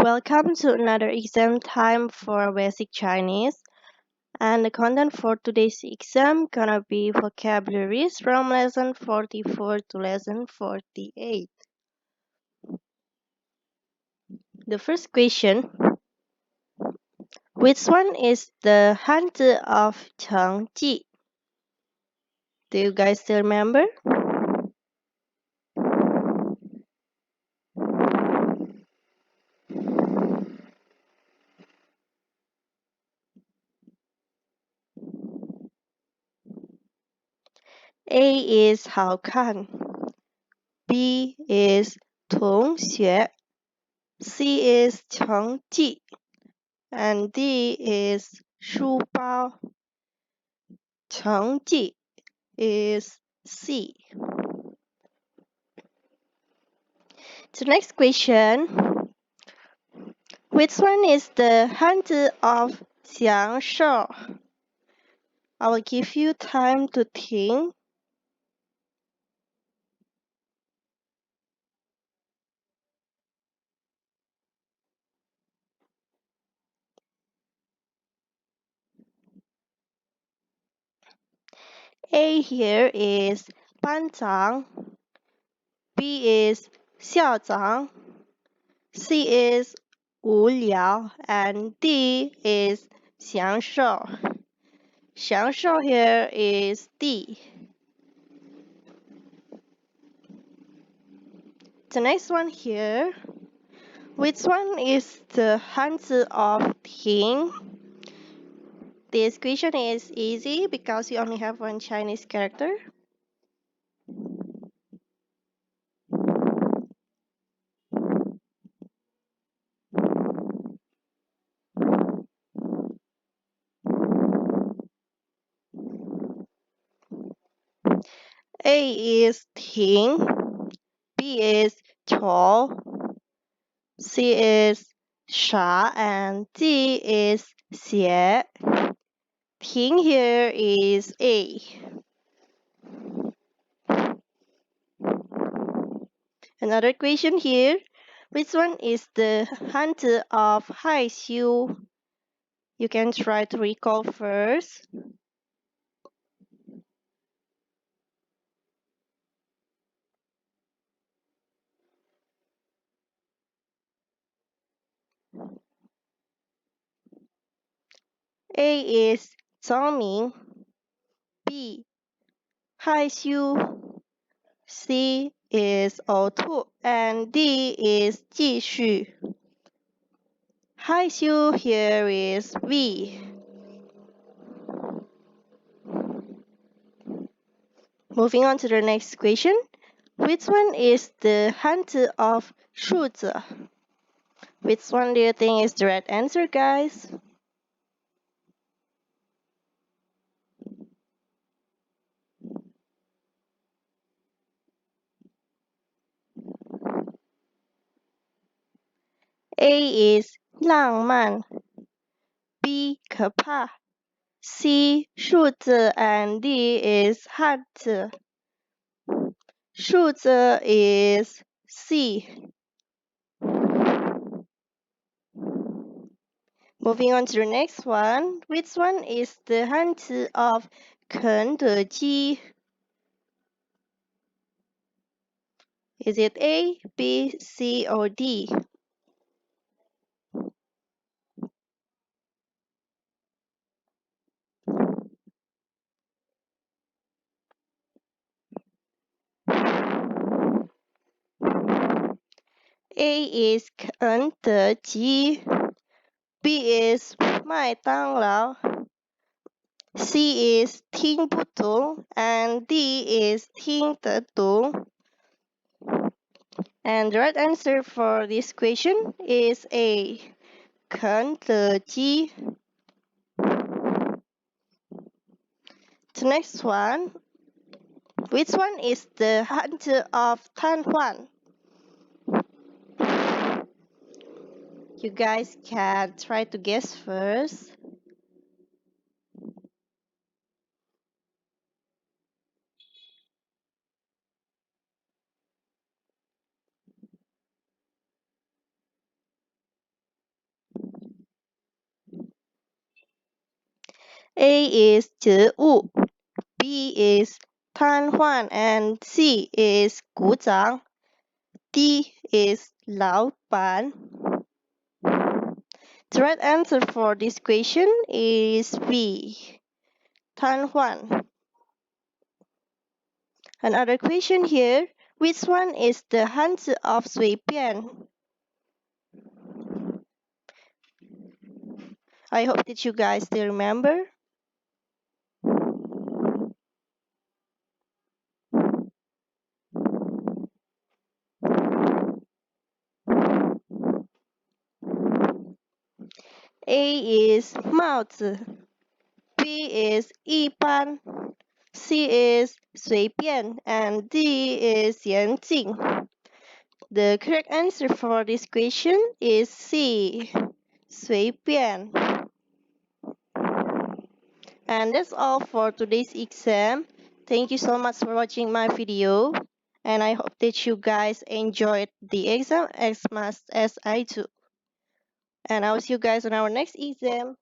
Welcome to another exam time for basic Chinese. And the content for today's exam gonna be vocabularies from lesson 44 to lesson 48. The first question, which one is the Hanzi of Chengji? Do you guys still remember? A is 好看, B is 同学, C is 成绩, and D is 书包. 成绩 is C. The next question, which one is the Hanzi of 享受? I will give you time to think. A here is 班长, B is 校长, C is 无聊, and D is 享受. 享受 here is D. The next one here, which one is the Hanzi of 听? This question is easy because you only have one Chinese character. A is 听, B is 瞅, C is 傻, and D is 写. 听 here is A. Another question here. Which one is the Hanzi of 害羞? You can try to recall first. A is 聪明, B 害羞, C is 呕吐, and D is 继续. 害羞 here is V. Moving on to the next question. Which one is the Hanzi of 数字? Which one do you think is the right answer, guys? A is 浪漫, B 可怕, C 数字, and D is 汉字. 数字 is C. Moving on to the next one. Which one is the Hanzi of 肯德基? Is it A, B, C, or D? A is 肯德基, B is 麦当劳, C is 听不懂, and D is 听得懂. And the right answer for this question is A, 肯德基. The next one. Which one is the Hanzi of 瘫痪? You guys can try to guess first. A is 植物, B is 瘫痪, and C is 鼓掌. D is 老板. The right answer for this question is B, 瘫痪. Another question here, which one is the Hanzi of 随便? I hope that you guys still remember. A is 帽子, B is 一般, C is 随便, and D is 严谨. The correct answer for this question is C, 随便. And that's all for today's exam. Thank you so much for watching my video. And I hope that you guys enjoyed the exam as much as I do. And I will see you guys on our next exam.